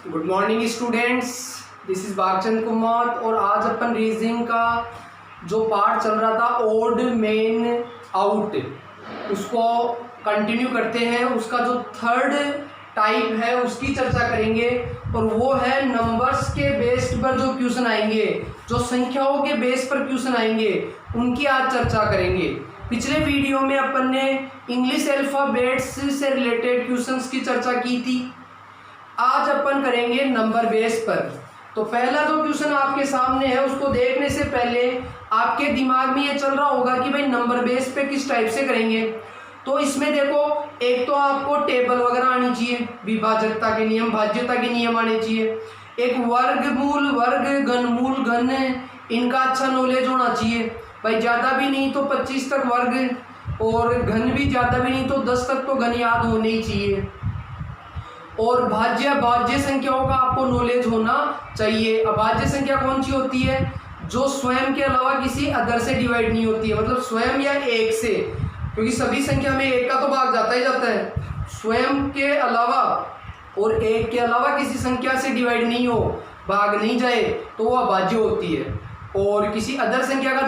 Good morning students, this is Bagchand Kumar. और आज अपन reasoning का जो पार्ट चल रहा था ओड मेन आउट, उसको कंटिन्यू करते हैं। उसका जो थर्ड टाइप है उसकी चर्चा करेंगे और वो है नंबर्स के बेस पर जो क्वेश्चन आएंगे, जो संख्याओं के बेस पर क्वेश्चन आएंगे, उनकी आज चर्चा करेंगे। पिछले वीडियो में अपन ने इंग्लिश अल्फाबेट्स से रिलेटेड क्वेश्चंस की चर्चा की थी। आज अपन करेंगे नंबर बेस पर। तो पहला जो क्वेश्चन आपके सामने है उसको देखने से पहले आपके दिमाग में ये चल रहा होगा कि भाई नंबर बेस पे किस टाइप से करेंगे। तो इसमें देखो, एक तो आपको टेबल वगैरह आनी चाहिए, विभाजकता के नियम, भाज्यता के नियम आने चाहिए। एक वर्गमूल, वर्ग, घनमूल, घन, इनका अच्छा नॉलेज होना चाहिए भाई। ज़्यादा भी नहीं तो 25 तक वर्ग, और घन भी ज़्यादा भी नहीं तो 10 तक तो घन याद होने ही चाहिए। और भाज्य संख्याओं का आपको नॉलेज होना चाहिए। अभाज्य संख्या कौन सी होती है? जो स्वयं के अलावा किसी अदर से डिवाइड नहीं होती है, मतलब स्वयं या एक से, क्योंकि सभी संख्या में एक का तो भाग जाता ही जाता है। स्वयं के अलावा और एक के अलावा किसी संख्या से डिवाइड नहीं हो, भाग नहीं जाए, तो वो अभाज्य होती है। और किसी अदर संख्या का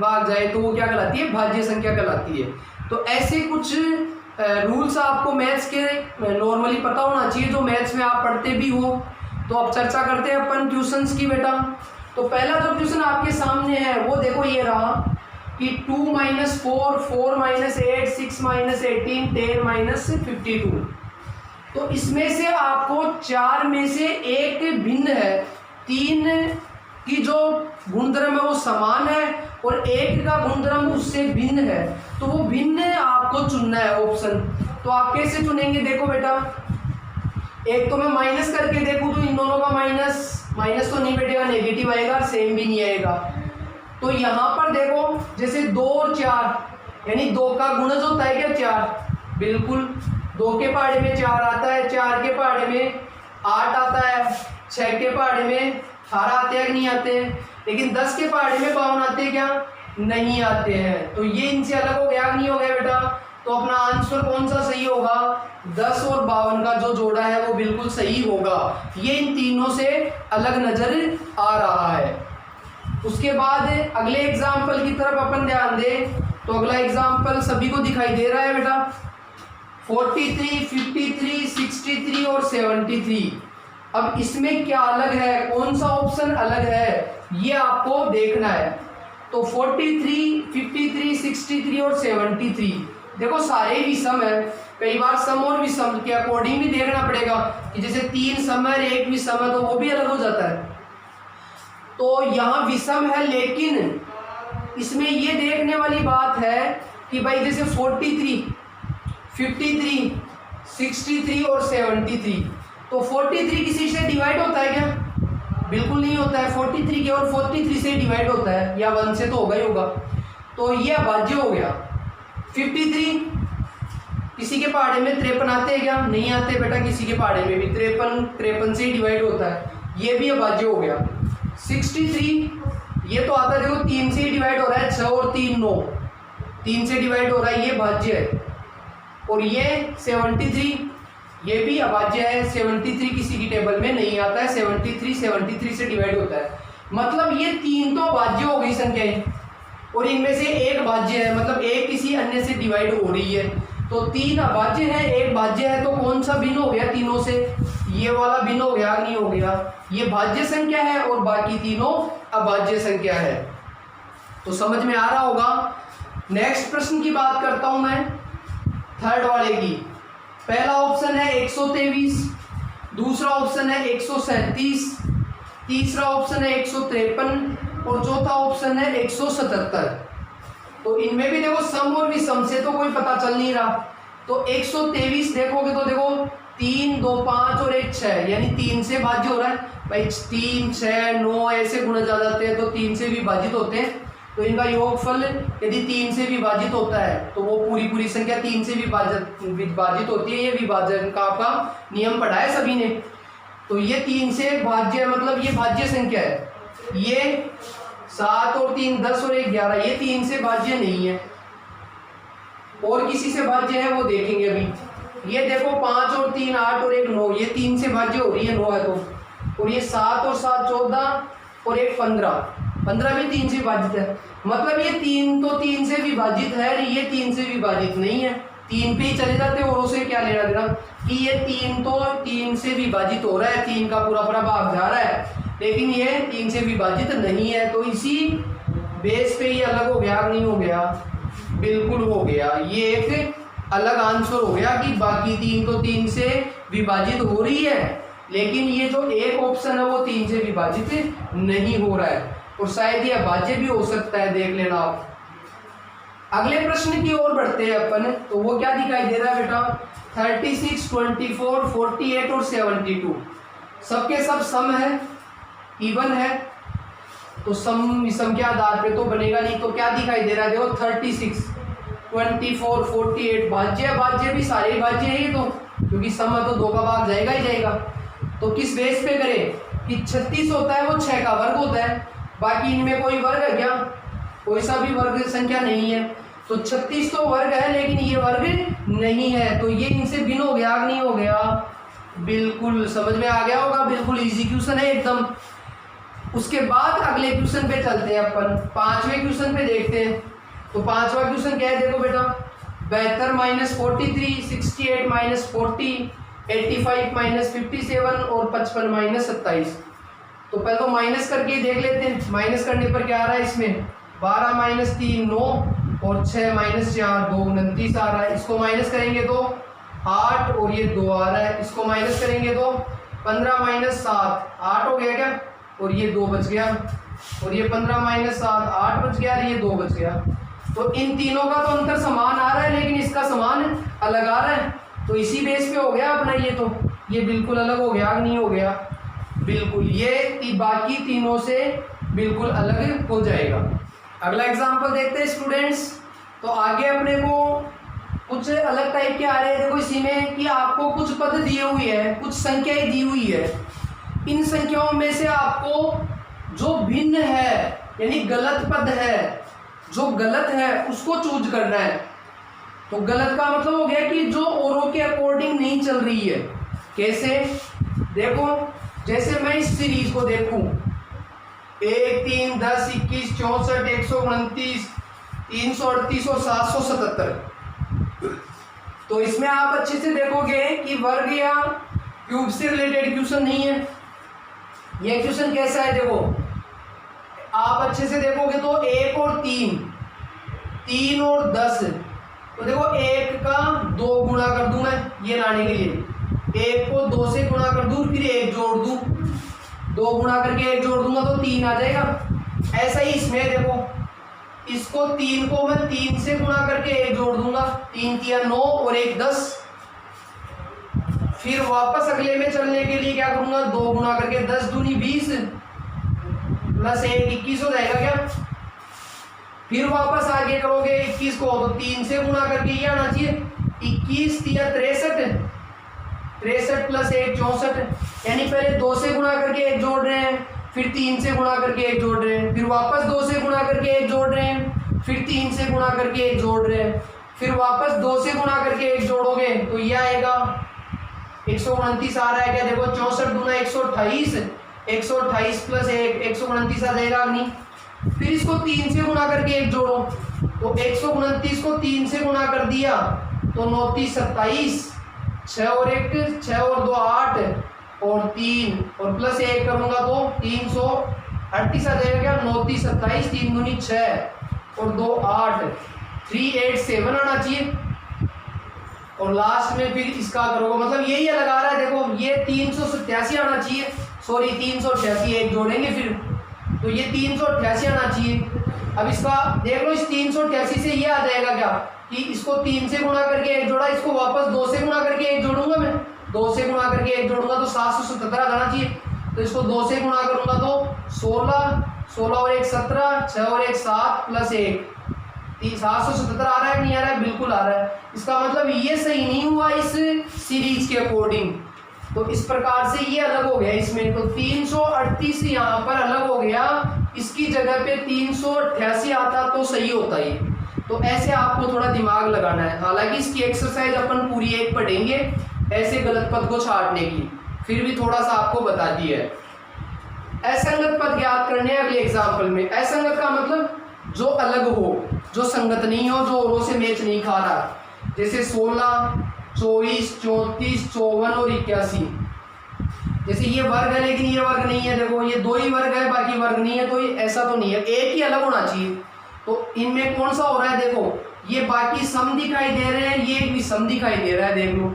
भाग जाए तो वो क्या कहलाती है? भाज्य संख्या कहलाती है। तो ऐसे कुछ रूल्स आपको मैथ्स के नॉर्मली पता होना चाहिए, जो मैथ्स में आप पढ़ते भी हो। तो अब चर्चा करते हैं अपन क्वेश्चंस की बेटा। तो पहला जो क्वेश्चन आपके सामने है वो देखो ये रहा कि 2 - 4, 4 - 8, 6 - 18, 10 - 52। तो इसमें से आपको 4 में से एक भिन्न है, 3 की जो गुणधर्म है वो समान है और एक का गुणधर्म उससे भिन्न है। तो वो भिन्न आपको चुनना है ऑप्शन। तो आप कैसे चुनेंगे? देखो बेटा, एक तो मैं माइनस करके देखूं तो इन दोनों का माइनस तो नहीं बैठेगा, नेगेटिव आएगा, सेम भी नहीं आएगा। तो यहाँ पर देखो, जैसे 2 और 4, यानी 2 का गुणज होता है क्या? 4। बिल्कुल, 2 के पहाड़े में 4 आता है, 4 के पहाड़े में 8 आता है, 6 के पहाड़े में 18 आते हैं, नहीं आते हैं। लेकिन 10 के पहाड़े में 52 आते हैं क्या? नहीं आते हैं। तो ये इनसे अलग हो गया, नहीं हो गया बेटा? तो अपना आंसर कौन सा सही होगा? 10 और 52 का जो जोड़ा है वो बिल्कुल सही होगा। ये इन तीनों से अलग नजर आ रहा है। उसके बाद अगले एग्जाम्पल की तरफ अपन ध्यान दें। तो अगला एग्जाम्पल सभी को दिखाई दे रहा है बेटा, 43, 53, 63 और 73। अब इसमें क्या अलग है, कौन सा ऑप्शन अलग है, ये आपको देखना है। तो 43, 53, 63 और 73 देखो सारे ही विषम है। कई बार सम और विषम के अकॉर्डिंग भी देखना पड़ेगा कि जैसे 3 सम है, 1 विषम है, तो वो भी अलग हो जाता है। तो यहाँ विषम है, लेकिन इसमें ये देखने वाली बात है कि भाई जैसे 43, 53, 63 और 73, तो 43 किसी से डिवाइड होता है क्या? बिल्कुल नहीं होता है। 43 के और 43 से डिवाइड होता है, या 1 से तो होगा ही होगा। तो ये अभाज्य हो गया। 53 किसी के पहाड़े में 53 आते हैं क्या? नहीं आते बेटा, किसी के पहाड़े में भी 53 से ही डिवाइड होता है, ये भी अभाज्य हो गया। 63 ये तो आता है, देखो 3 से ही डिवाइड हो रहा है, 6 और 3 9, 3 से डिवाइड हो रहा है, ये भाज्य है। और ये 73 ये भी अभाज्य है। 73 किसी की टेबल में नहीं आता है, 73 से डिवाइड होता है। मतलब ये 3 तो अभाज्य हो गई संख्याएं, और इनमें से एक भाज्य है, मतलब एक किसी अन्य से डिवाइड हो रही है। तो 3 अभाज्य है, एक भाज्य है। तो कौन सा भिन्न हो गया तीनों से? ये वाला भिन्न हो गया, नहीं हो गया? ये भाज्य संख्या है और बाकी तीनों अभाज्य संख्या है। तो समझ में आ रहा होगा। नेक्स्ट प्रश्न की बात करता हूं मैं, थर्ड वाले की। पहला ऑप्शन है 123, दूसरा ऑप्शन है 137, तीसरा ऑप्शन है 153 और चौथा ऑप्शन है 177। तो इनमें भी देखो सम और विषम से तो कोई पता चल नहीं रहा। तो 123 देखोगे तो देखो 3, 2, 5 और 1 6, यानी 3 से भाज्य हो रहा है भाई। 3, 6, 9 ऐसे गुणज आ जाते हैं, तो 3 से विभाजित होते हैं। तो इनका योगफल यदि 3 से विभाजित होता है तो वो पूरी संख्या 3 से विभाजित होती है। ये विभाजन का आपका नियम पढ़ा है सभी ने। तो ये 3 से भाज्य है, मतलब ये भाज्य संख्या है। ये 7 और 3 10 और 1 11, ये 3 से भाज्य नहीं है। और किसी से भाज्य है वो देखेंगे अभी। ये देखो 5 और 3 8 और 1 9, ये 3 से भाज्य हो रही है 9 है तो, और ये 7 और 7 14 और 1 15, 15 भी 3 से विभाजित है। मतलब ये 3 तो 3 से विभाजित है, ये 3 से विभाजित नहीं है। 3 पे ही चले जाते और उसे क्या लेना देना कि ये 3 तो 3 से विभाजित हो रहा है, 3 का पूरा पूरा भाग जा रहा है, लेकिन ये 3 से विभाजित नहीं है। तो इसी बेस पे ये अलग हो गया नहीं हो गया? बिल्कुल हो गया। ये एक अलग आंसर हो गया कि बाकी 3 तो 3 से विभाजित हो रही है, लेकिन ये जो एक ऑप्शन है वो 3 से विभाजित नहीं हो रहा है, और शायद ये अभाज्य भी हो सकता है, देख लेना आप। अगले प्रश्न की ओर बढ़ते हैं अपन। तो वो क्या दिखाई दे रहा है बेटा? 36 24 48 और 72 सबके सब सम है, इवन है, तो सम विषम के आधार पे तो बनेगा नहीं। तो क्या दिखाई दे रहा है? देखो 36 24 48 भाज्य भी सारे भाज्य है ये तो, क्योंकि सम है तो 2 का भाग जाएगा ही जाएगा। तो किस बेस पे करें कि 36 होता है वो 6 का वर्ग होता है, बाकी इनमें कोई वर्ग है क्या? कोई सा भी वर्ग संख्या नहीं है। तो 36 तो वर्ग है लेकिन ये वर्ग नहीं है, तो ये इनसे भिन्न हो गया नहीं हो गया? बिल्कुल समझ में आ गया होगा, बिल्कुल इजी क्वेश्चन है एकदम। उसके बाद अगले क्वेश्चन पे चलते हैं अपन, 5वें क्वेश्चन पे देखते हैं। तो 5वां क्वेश्चन क्या है? देखो बेटा 72 माइनस 43, 68 माइनस 40, 85 माइनस 57 और 55 माइनस 27। तो पहले तो माइनस करके देख लेते हैं। माइनस करने पर क्या आ रहा है इसमें? 12 माइनस 3 9 और 6 माइनस 4 2 29 आ रहा है। इसको माइनस करेंगे तो 8 और ये 2 आ रहा है। इसको माइनस करेंगे तो 15 माइनस 7 8 हो गया क्या? और ये 2 बच गया, और ये 15 माइनस 7 8 बच गया, और ये 2 बच गया। तो इन तीनों का तो अंतर समान आ रहा है, लेकिन इसका समान अलग आ रहा है, तो इसी बेस पे हो गया अपना ये। तो ये बिल्कुल अलग हो गया नहीं हो गया? बिल्कुल, ये बाकी तीनों से बिल्कुल अलग हो जाएगा। अगला एग्जांपल देखते हैं स्टूडेंट्स। तो आगे अपने को कुछ अलग टाइप के आ रहे हैं। देखो इसी में कि आपको कुछ पद दिए हुए हैं, कुछ संख्याएं दी हुई है, इन संख्याओं में से आपको जो भिन्न है यानी गलत पद है, जो गलत है उसको चूज करना है। तो गलत का मतलब हो गया कि जो औरों के अकॉर्डिंग नहीं चल रही है। कैसे? देखो जैसे मैं इस सीरीज को देखूं 1 3 10 21 64 129 338 और 777, तो इसमें आप अच्छे से देखोगे कि वर्ग या क्यूब से रिलेटेड क्वेश्चन नहीं है। ये क्वेश्चन कैसा है? देखो आप अच्छे से देखोगे तो 1 और 3 3 और 10, तो देखो 1 का 2 गुणा कर दूं मैं ये लाने के लिए, 1 को 2 से गुणा कर दूं, फिर 1 जोड़ दूं, 2 गुणा करके 1 जोड़ दूंगा तो 3 आ जाएगा। ऐसा ही इसमें देखो, इसको 3 को मैं 3 से गुणा करके 1 जोड़ दूंगा, 3 तिया 9 और 1 10। फिर वापस अगले में चलने के लिए क्या करूंगा? 2 गुणा करके 10 दूनी 20 प्लस 1 21 हो जाएगा क्या? फिर वापस आगे करोगे 21 को तो 3 से गुणा करके ये आना चाहिए, 21 तिया 63, 63 प्लस 1 64। यानी पहले 2 से गुणा करके 1 जोड़ रहे हैं, फिर 3 से गुणा करके 1 जोड़ रहे हैं, फिर वापस 2 से गुणा करके 1 जोड़ रहे हैं, फिर 3 से गुणा करके 1 जोड़ रहे हैं, फिर वापस 2 से गुणा करके 1 जोड़ोगे तो ये आएगा 129 आ रहा है क्या? देखो 64 दूना 128, 128 प्लस 1 129 आ जाएगा नहीं। फिर इसको 3 से गुणा करके 1 जोड़ो, तो 129 को 3 से गुणा कर दिया तो 29 27, 6 और 1 6 और 2 8 और 3 और प्लस 1 करूंगा तो 338 आ जाएगा क्या? 29 27 3 दूनी 6 और 2 8 387 आना चाहिए। और लास्ट में फिर इसका करोगे मतलब यही अलग आ रहा है। देखो ये 387 आना चाहिए, सॉरी 388, 1 जोड़ेंगे फिर तो ये 388 आना चाहिए। अब इसका देख लो, इस 388 से ये आ जाएगा क्या कि इसको 3 से गुणा करके 1 जोड़ा, इसको वापस 2 से गुणा करके 1 जोड़ूंगा मैं, 2 से गुणा करके 1 जोड़ूंगा तो 777 आ जाना चाहिए। तो इसको 2 से गुणा करूंगा तो 16 16 और 1 17, 6 और 1 7 प्लस 1 777 आ रहा है नहीं आ रहा है? बिल्कुल आ रहा है। इसका मतलब ये सही नहीं हुआ इस सीरीज के अकॉर्डिंग, तो इस प्रकार से ये अलग हो गया इसमें। तो 338 यहाँ पर अलग हो गया, इसकी जगह पे 388 आता तो सही होता है। तो ऐसे आपको थोड़ा दिमाग लगाना है। हालांकि इसकी एक्सरसाइज अपन पूरी एक पढ़ेंगे ऐसे गलत पद को छांटने की, फिर भी थोड़ा सा आपको बता दिया है। असंगत पद ज्ञात करने हैं अगले एग्जाम्पल में। असंगत का मतलब जो अलग हो, जो संगत नहीं हो, जो औरों से मैच नहीं खा रहा। जैसे 16, 24, 34, 54 और 81। जैसे ये वर्ग है लेकिन ये वर्ग नहीं है, देखो ये 2 ही वर्ग है बाकी वर्ग नहीं है, तो ये ऐसा तो नहीं है, एक ही अलग होना चाहिए। तो इनमें कौन सा हो रहा है, देखो ये बाकी सम दिखाई दे रहे हैं, ये भी सम दिखाई दे रहा है, देख लो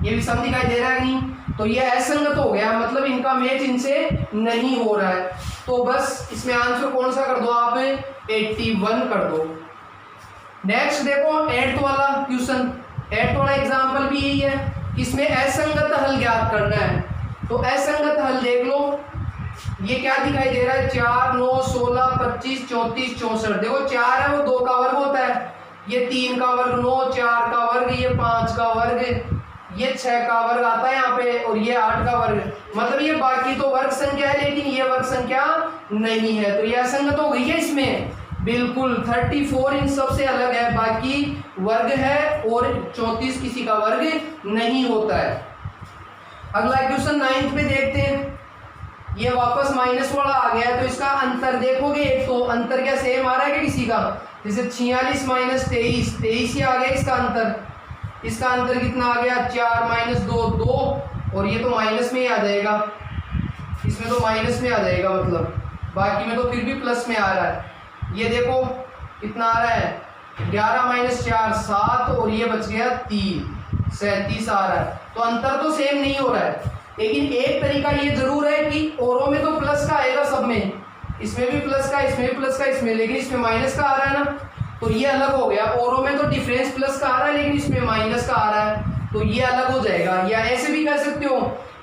ये भी सम दिखाई दे रहा है नहीं, तो ये असंगत हो गया, मतलब इनका मैच इनसे नहीं हो रहा है। तो बस इसमें आंसर कौन सा कर दो आप, 81 कर दो। नेक्स्ट देखो 8th वाला क्वेश्चन, 8th वाला एग्जाम्पल भी यही है, इसमें असंगत हल ज्ञात करना है। तो असंगत हल देख लो, ये क्या दिखाई दे रहा है, 4, 9, 16, 25, 34, 64। देखो 4 है वो 2 का वर्ग होता है, ये 3 का वर्ग, 9, 4 का वर्ग, ये 5 का वर्ग, ये 6 का वर्ग आता है यहाँ पे, और ये 8 का वर्ग। मतलब ये बाकी तो वर्ग संख्या है लेकिन ये वर्ग संख्या नहीं है, तो ये असंगत हो गई है इसमें। बिल्कुल 34 इन सबसे अलग है, बाकी वर्ग है और 34 किसी का वर्ग नहीं होता है। अगला क्वेश्चन 9th पे देखते हैं, ये वापस माइनस वाला आ गया है, तो इसका अंतर देखोगे, एक तो अंतर क्या सेम आ रहा है क्या किसी का, जैसे 46 माइनस 23, 23 ही आ गया इसका अंतर। इसका अंतर कितना आ गया, 4 माइनस 2, 2, और ये तो माइनस में ही आ जाएगा, इसमें तो माइनस में आ जाएगा, मतलब बाकी में तो फिर भी प्लस में आ रहा है। ये देखो कितना आ रहा है, 11 माइनस 4, 7, और ये बच गया 3, 37 आ रहा है। तो अंतर तो सेम नहीं हो रहा है, लेकिन एक तरीका ये जरूर है कि औरों में तो प्लस का आएगा सब में, इसमें भी प्लस का, इसमें भी प्लस का, इसमें, लेकिन इसमें माइनस का आ रहा है ना, तो ये अलग हो गया। औरों में तो डिफरेंस प्लस का आ रहा है लेकिन इसमें माइनस का आ रहा है, तो ये अलग हो जाएगा। या ऐसे भी कह सकते हो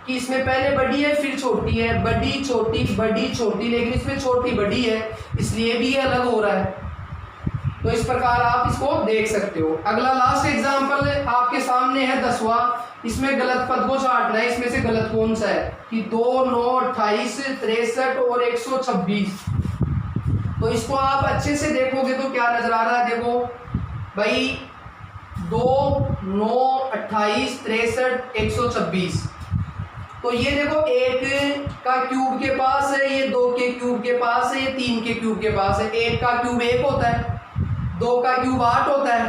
कि इसमें पहले बड़ी है फिर छोटी है, बड़ी छोटी बड़ी छोटी, लेकिन इसमें छोटी बड़ी है, इसलिए भी ये अलग हो रहा है। तो इस प्रकार आप इसको देख सकते हो। अगला लास्ट एग्जांपल आपके सामने है 10वां, इसमें गलत पद को छांटना है, इसमें से गलत कौन सा है कि 2, 9, 28, 63 और 126। तो इसको आप अच्छे से देखोगे तो क्या नजर आ रहा है, देखो भाई 2, 9, 28, 63, 126। तो ये देखो 1 का क्यूब के पास है, ये 2 के क्यूब के पास है, ये 3 के क्यूब के पास है। 1 का क्यूब 1 होता है, 2 का क्यूब 8 होता है,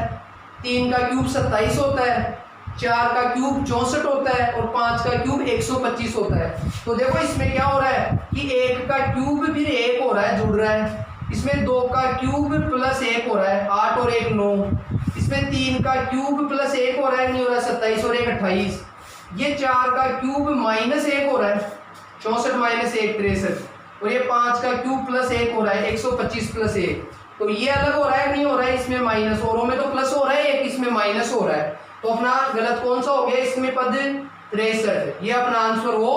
3 का क्यूब 27 होता है, 4 का क्यूब 64 होता है और 5 का क्यूब 125 होता है। तो देखो इसमें क्या हो रहा है कि 1 का क्यूब फिर 1 हो रहा है, जुड़ रहा है। इसमें 2 का क्यूब प्लस 1 हो रहा है, 8 और 1 9। इसमें 3 का क्यूब प्लस 1 हो रहा है, नहीं हो रहा, 27 और 1 28। ये 4 का क्यूब माइनस 1 हो रहा है, 64 माइनस 1 63, और ये 5 का क्यूब प्लस 1 हो रहा है, 125 प्लस 1। तो ये अलग हो रहा है, नहीं हो रहा है, इसमें माइनस, औरों में तो प्लस हो रहा है, एक इसमें माइनस हो रहा है। तो अपना गलत कौन सा हो गया, इसमें पद 63, ये अपना आंसर हो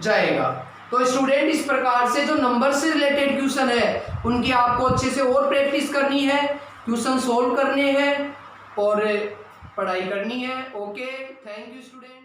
जाएगा। तो स्टूडेंट इस प्रकार से जो नंबर से रिलेटेड क्वेश्चन है उनकी आपको अच्छे से और प्रैक्टिस करनी है, क्वेश्चन सोल्व करने हैं और पढ़ाई करनी है। Okay, thank you student.